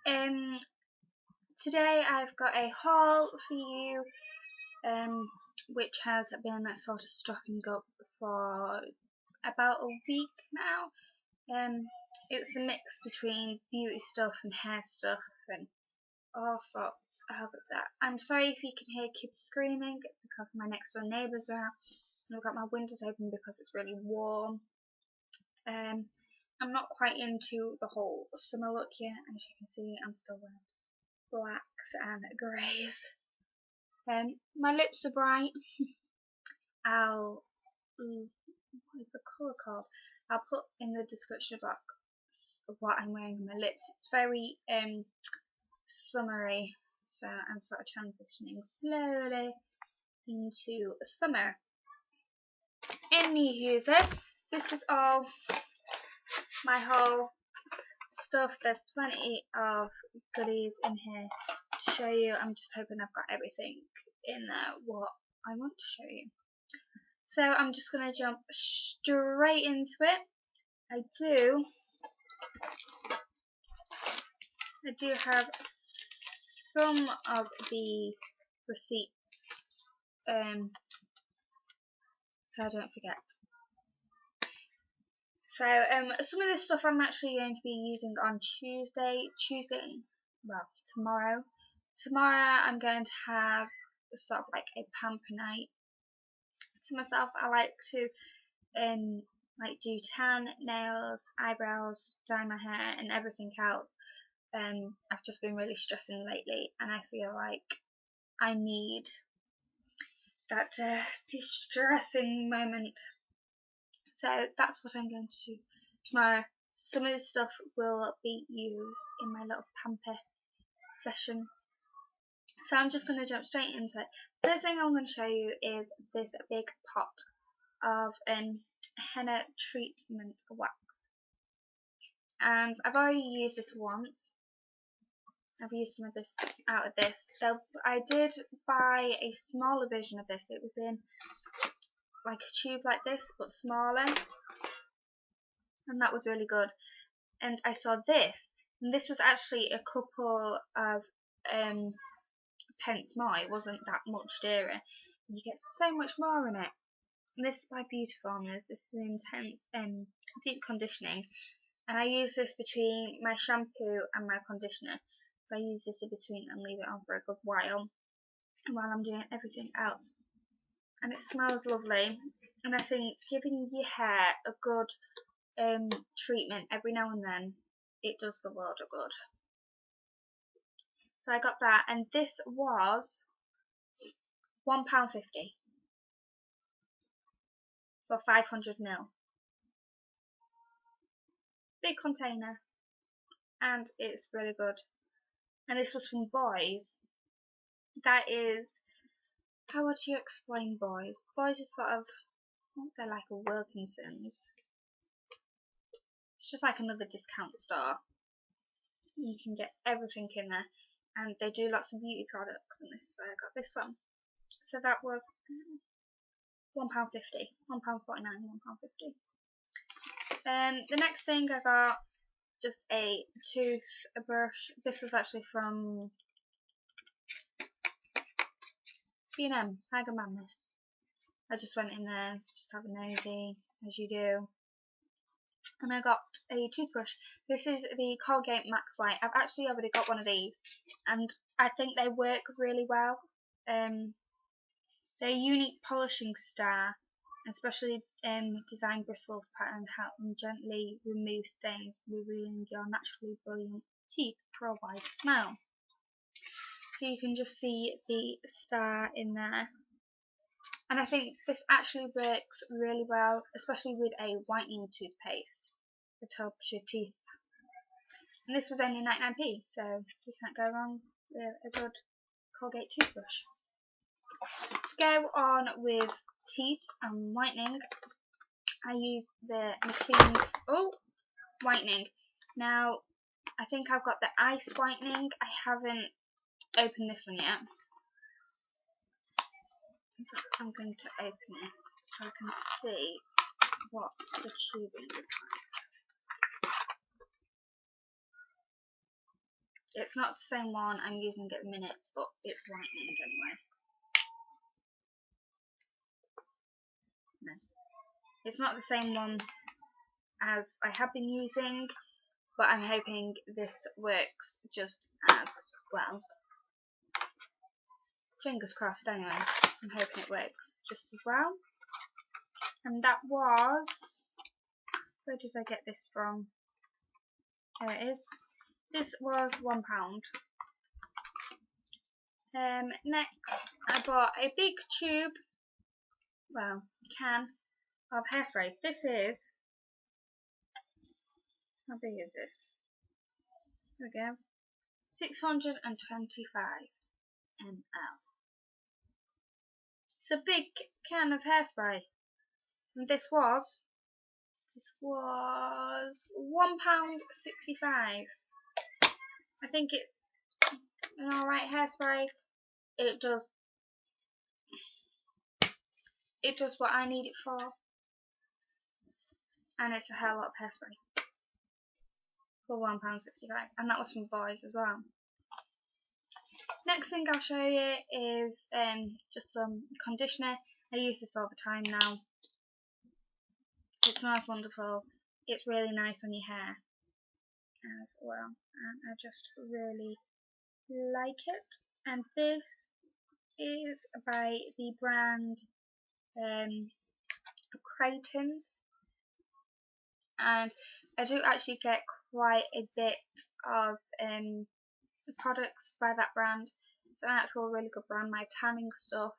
Today I've got a haul for you, which has been sort of stocking up for about a week now. It's a mix between beauty stuff and hair stuff and all sorts of that. I'm sorry if you can hear kids screaming because my next door neighbours are out, and I've got my windows open because it's really warm. I'm not quite into the whole summer look yet. As you can see, I'm still wearing blacks and greys. My lips are bright. What is the colour called? I'll put in the description box what I'm wearing on my lips. It's very summery, so I'm sort of transitioning slowly into summer. Anywho, this is all my whole stuff. There's plenty of goodies in here to show you. I'm just hoping I've got everything in there what I want to show you. So I'm just going to jump straight into it. I do have some of the receipts, so I don't forget. So some of this stuff I'm actually going to be using on tomorrow. Tomorrow I'm going to have sort of like a pamper night to myself. I like to do tan, nails, eyebrows, dye my hair and everything else. I've just been really stressing lately and I feel like I need that distressing moment. So that's what I'm going to do tomorrow. Some of this stuff will be used in my little pamper session. So I'm just going to jump straight into it. First thing I'm going to show you is this big pot of henna treatment wax. And I've already used this once. I've used some of this out of this. So I did buy a smaller version of this. It was in like a tube like this but smaller, and that was really good. And I saw this, and this was actually a couple of pence more. It wasn't that much dearer, and you get so much more in it. And this is by Beauty Formula. This is intense deep conditioning, and I use this between my shampoo and my conditioner. So I use this in between and leave it on for a good while I'm doing everything else. And it smells lovely, and I think giving your hair a good treatment every now and then, it does the world of good. So I got that, and this was £1.50 for 500ml. Big container, and it's really good. And this was from Boys. That is, how would you explain Boys? Boys is sort of, I won't say like a Wilkinson's. It's just like another discount store. You can get everything in there, and they do lots of beauty products, and this is where I got this from. So that was £1.50, £1.49, £1.50. The next thing I got, just a toothbrush. This was actually from B&M, Bag of Madness. I just went in there, just have a nosy, as you do. And I got a toothbrush. This is the Colgate Max White. I've actually already got one of these, and I think they work really well. They're a unique polishing star, especially design bristles pattern help and gently remove stains, revealing your naturally brilliant teeth for a wider smile. So you can just see the star in there. And I think this actually works really well, especially with a whitening toothpaste that helps your teeth. And this was only 99p, so you can't go wrong with a good Colgate toothbrush. To go on with teeth and whitening, I use the McLean's whitening. Now, I think I've got the ice whitening. I haven't opened this one yet. I'm going to open it so I can see what the tubing is like. It's not the same one I'm using at the minute, but it's lightning anyway. No. It's not the same one as I have been using, but I'm hoping this works just as well. Fingers crossed anyway. I'm hoping it works just as well. And that was, where did I get this from? There it is. This was £1. Next I bought a big tube, well, can of hairspray. This is, how big is this? There we go. 625 ml. It's a big can of hairspray. And this was £1.65. I think it's an alright hairspray. It does what I need it for, and it's a hell lot of hairspray for £1.65, and that was from boys as well. Next thing I'll show you is just some conditioner. I use this all the time now. It smells wonderful. It's really nice on your hair as well, and I just really like it. And this is by the brand Creighton's, and I do actually get quite a bit of products by that brand. It's an actual really good brand. My tanning stuff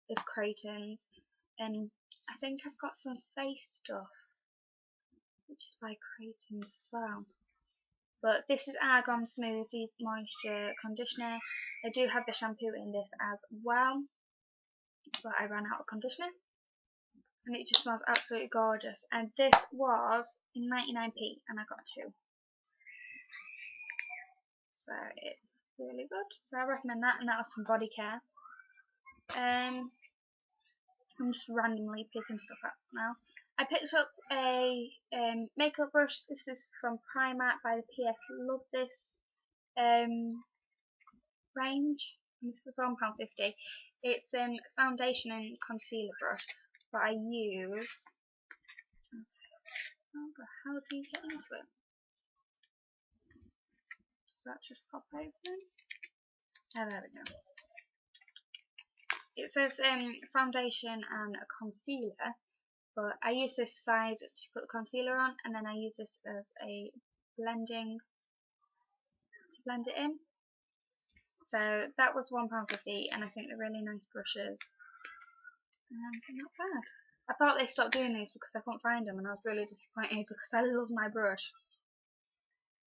is Creighton's, and I think I've got some face stuff which is by Creighton's as well. But this is Argan Smooth Deep Moisture Conditioner. I do have the shampoo in this as well, but I ran out of conditioner, and it just smells absolutely gorgeous. And this was 99p, and I got 2. So it's really good. So I recommend that, and that was from Body Care. I'm just randomly picking stuff up now. I picked up a makeup brush. This is from Primark by the PS Love This range. This was £1.50. It's foundation and concealer brush, but I use. How do you get into it? Does that just pop open? Oh, there we go. It says foundation and a concealer, but I use this side to put the concealer on, and then I use this as a blending to blend it in. So that was £1.50, and I think they're really nice brushes, and they're not bad. I thought they stopped doing these because I couldn't find them, and I was really disappointed because I love my brush,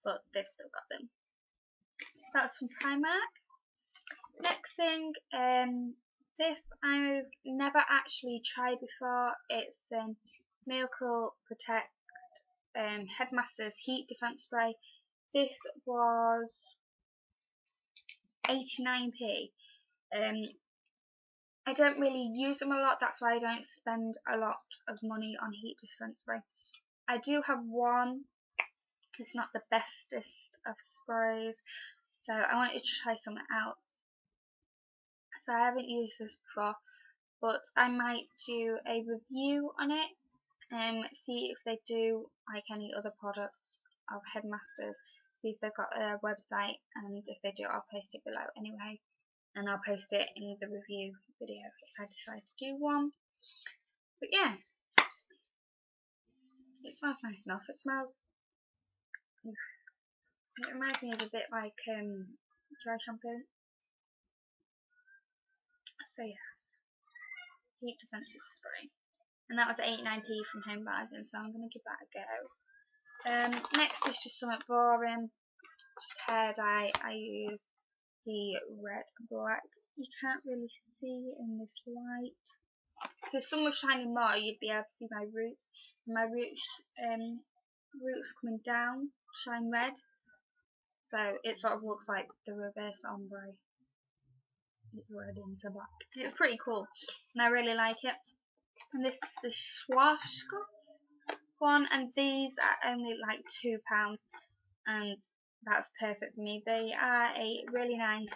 but they've still got them. So that's from Primark. Next thing, this I've never actually tried before. It's Miracle Protect Headmaster's Heat Defense Spray. This was 89p. I don't really use them a lot, that's why I don't spend a lot of money on heat defense spray. I do have one. It's not the bestest of sprays, so I wanted to try something else. So I haven't used this before, but I might do a review on it and see if they do like any other products of Headmasters, see if they've got a website, and if they do I'll post it below anyway, and I'll post it in the review video if I decide to do one. But yeah, it smells nice enough. It smells, it reminds me of a bit like dry shampoo. So yes, heat defensive spray, and that was 89p from Home Bargains, so I'm going to give that a go. Next is just something boring, just hair dye. I use the red black. You can't really see in this light. So if sun was shining more, you'd be able to see my roots. And my roots coming down shine red, so it sort of looks like the reverse ombre. It's red into black. It's pretty cool, and I really like it. And this is the Schwarzkopf one, and these are only like £2, and that's perfect for me. They are a really nice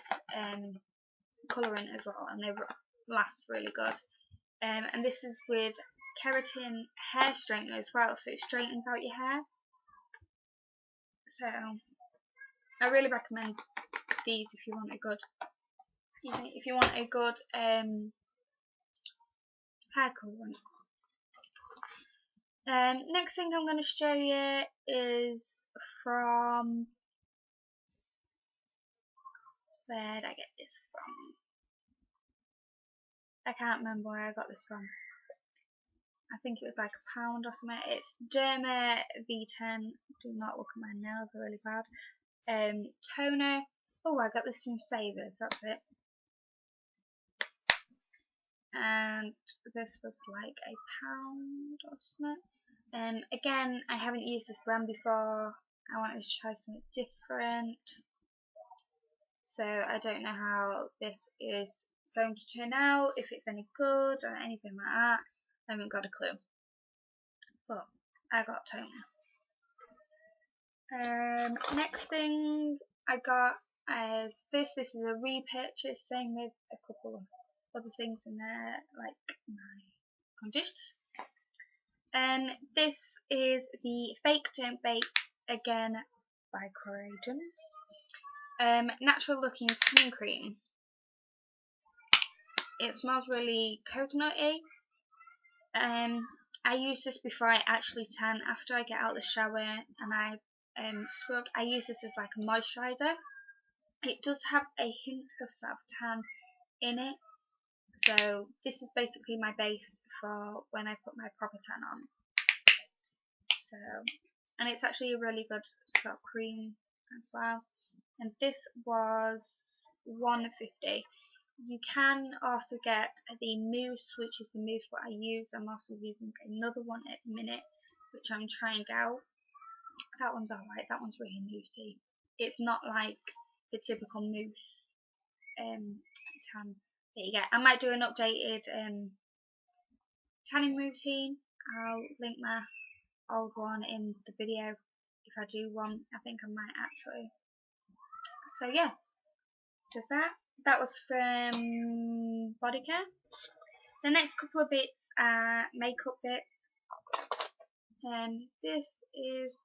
colouring as well, and they last really good. And this is with keratin hair straightener as well, so it straightens out your hair. So I really recommend these if you want a good, if you want a good hair colouring. Next thing I'm going to show you is from, where did I get this from? I can't remember where I got this from. I think it was like £1 or something. It's Derma V10. Do not look at my nails, they're really bad. Toner. Oh, I got this from Savers, that's it. And this was like £1 or something. Again, I haven't used this brand before. I wanted to try something different. So I don't know how this is going to turn out, if it's any good or anything like that. I haven't got a clue. But I got toner. Next thing I got is this. This is a repurchase, same with a couple of other things in there, like my condition. This is the Fake Don't Bake again by Courageous. Natural looking tanning cream. It smells really coconutty. I use this before I actually tan. After I get out of the shower and I scrubbed, I use this as like a moisturiser. It does have a hint of self-tan in it, so this is basically my base for when I put my proper tan on. So, and it's actually a really good sort of cream as well. And this was £1.50. You can also get the mousse, which is the mousse what I use. I'm also using another one at the minute, which I'm trying out. That one's alright. That one's really moussey. It's not like the typical mousse tan that you get. I might do an updated tanning routine. I'll link my old one in the video if I do one. I think I might actually. So yeah, just that. That was from Body Care. The next couple of bits are makeup bits. This is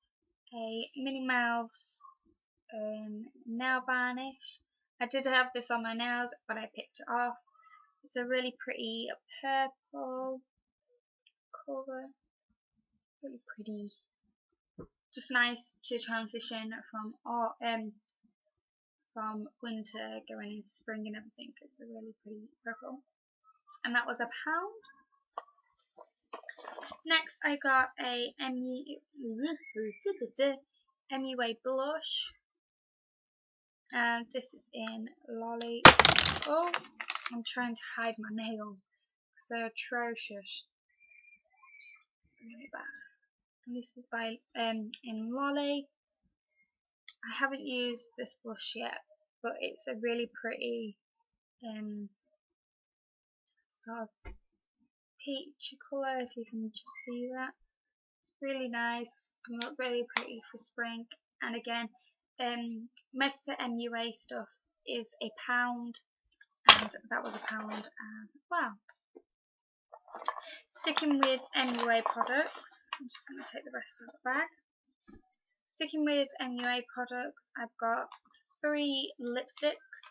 a Minnie Mouse nail varnish. I did have this on my nails, but I picked it off. It's a really pretty purple colour. Really pretty. Just nice to transition from winter going into spring and everything. It's a really pretty purple. And that was £1. Next I got a MUA blush. And this is in Lolly. Oh, I'm trying to hide my nails. They're atrocious. Really bad. And this is by in Lolly. I haven't used this blush yet, but it's a really pretty sort of peachy colour, if you can just see that. It's really nice and look really pretty for spring. And again, most of the MUA stuff is £1, and that was £1 as well. Sticking with MUA products, I'm just going to take the rest of the bag. Sticking with MUA products, I've got 3 lipsticks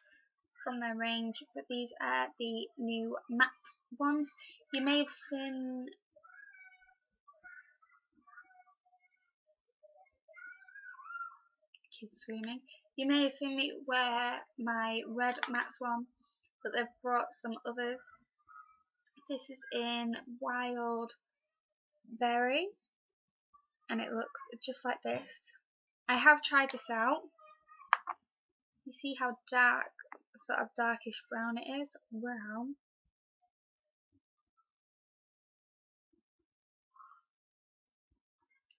from their range, but these are the new matte ones. You may have seen kids screaming. You may have seen me wear my red matte one, but they've brought some others. This is in Wild Berry, and it looks just like this. I have tried this out. You see how dark, sort of darkish brown it is? Well,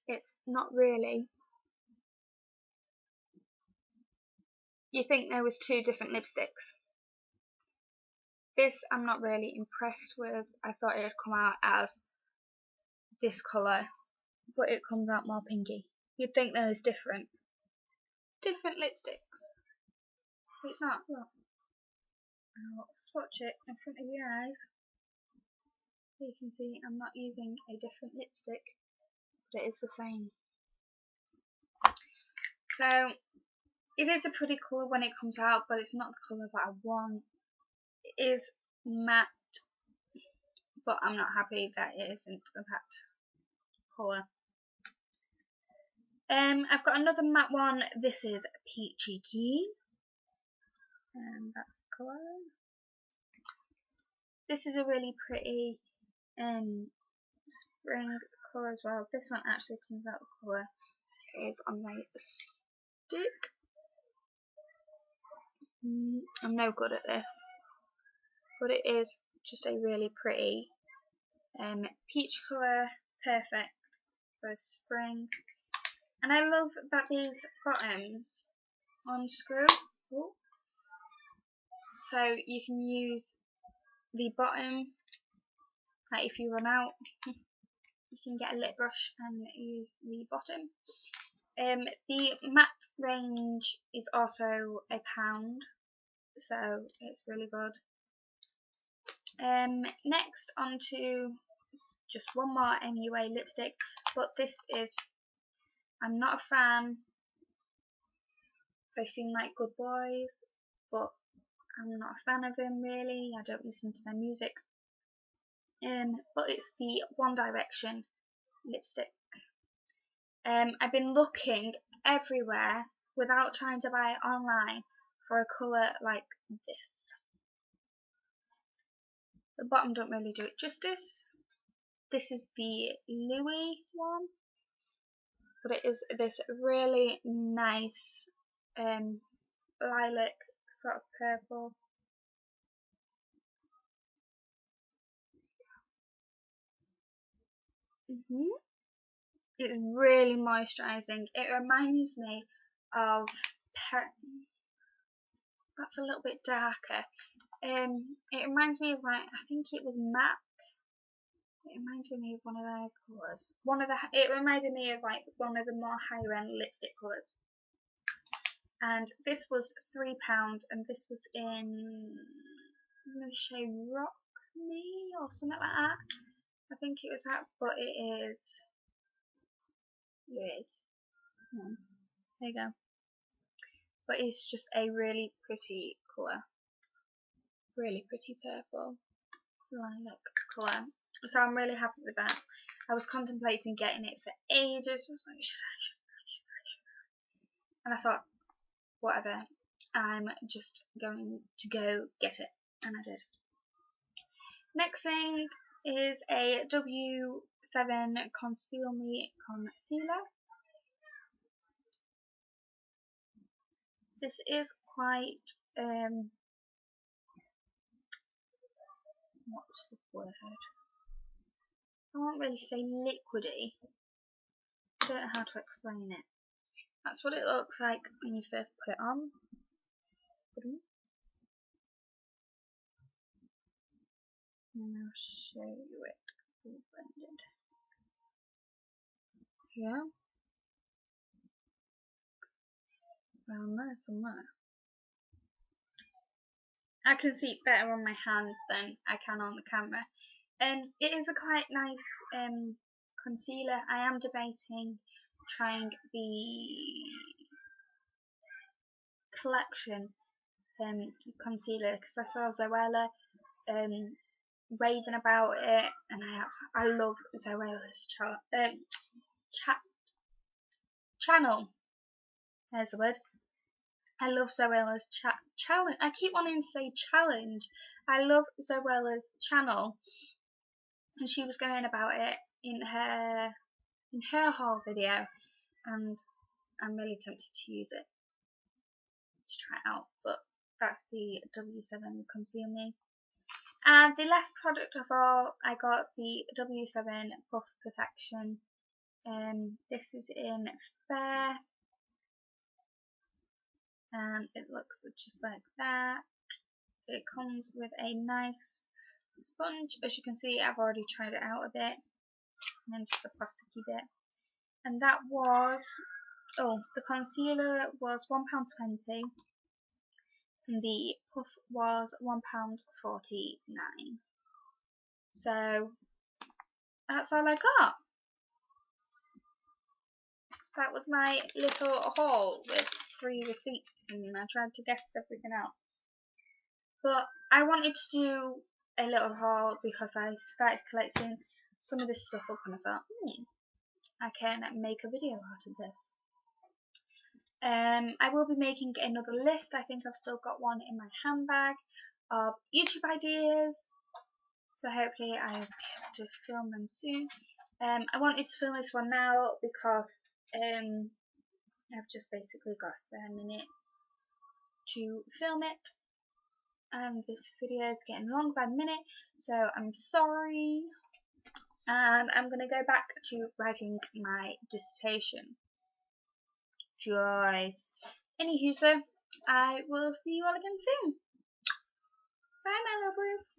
it's not really. You think there was 2 different lipsticks. This I'm not really impressed with. I thought it would come out as this colour, but it comes out more pinky. You'd think that was different. different lipsticks. It's not. Look. I'll swatch it in front of your eyes. So you can see I'm not using a different lipstick, but it is the same. So it is a pretty colour when it comes out, but it's not the colour that I want. It is matte, but I'm not happy that it isn't a matte colour. I've got another matte one. This is Peachy Keen, and that's the colour. This is a really pretty spring colour as well. This one actually comes out the colour is on my stick. I'm no good at this, but it is just a really pretty peach colour, perfect for spring. And I love that these bottoms unscrew, so you can use the bottom, like if you run out, you can get a lip brush and use the bottom. The matte range is also £1, so it's really good. Next on to just one more MUA lipstick, but this is, I'm not a fan. They seem like good boys, but I'm not a fan of them really. I don't listen to their music. But it's the One Direction lipstick. I've been looking everywhere without trying to buy it online for a colour like this. The bottom don't really do it justice. This is the Louis one, but it is this really nice lilac sort of purple. It's really moisturising. It reminds me of that's a little bit darker. It reminds me of, like, I think it was MAC. It reminded me of one of their colours. It reminded me of like one of the more higher end lipstick colours. And this was £3, and this was in the shade Rock Me or something like that. I think it was that, but it is. There you go. But it's just a really pretty colour. Really pretty purple lilac colour. So I'm really happy with that. I was contemplating getting it for ages. I was like, should I? And I thought, whatever, I'm just going to go get it. And I did. Next thing is a W7 Conceal Me Concealer. This is quite, what's the word? I won't really say liquidy. I don't know how to explain it. That's what it looks like when you first put it on. And I'll show you it blended. Yeah. Around there somewhere. I can see it better on my hand than I can on the camera. It is a quite nice concealer. I am debating trying the collection concealer because I saw Zoella raving about it, and I love Zoella's channel. There's the word. I love Zoella's challenge. I keep wanting to say challenge. I love Zoella's channel, and she was going about it in her haul video, and I'm really tempted to use it to try it out. But that's the W7 Conceal Me. And the last product of all, I got the W7 Buff Perfection. This is in Fair, and it looks just like that. It comes with a nice sponge. As you can see, I've already tried it out a bit, and then just a plasticky bit. And that was Oh, the concealer was £1.20 and the puff was £1.49. So that's all I got. That was my little haul with 3 receipts, and I tried to guess everything else. But I wanted to do a little haul because I started collecting some of this stuff up and I thought, I can make a video out of this. I will be making another list. I think I've still got one in my handbag of YouTube ideas, so hopefully I'll be able to film them soon. I wanted to film this one now because I've just basically got a spare minute to film it, and this video is getting long by the minute, so I'm sorry. And I'm going to go back to writing my dissertation. Joys. Anywho, so I will see you all again soon. Bye, my lovelies.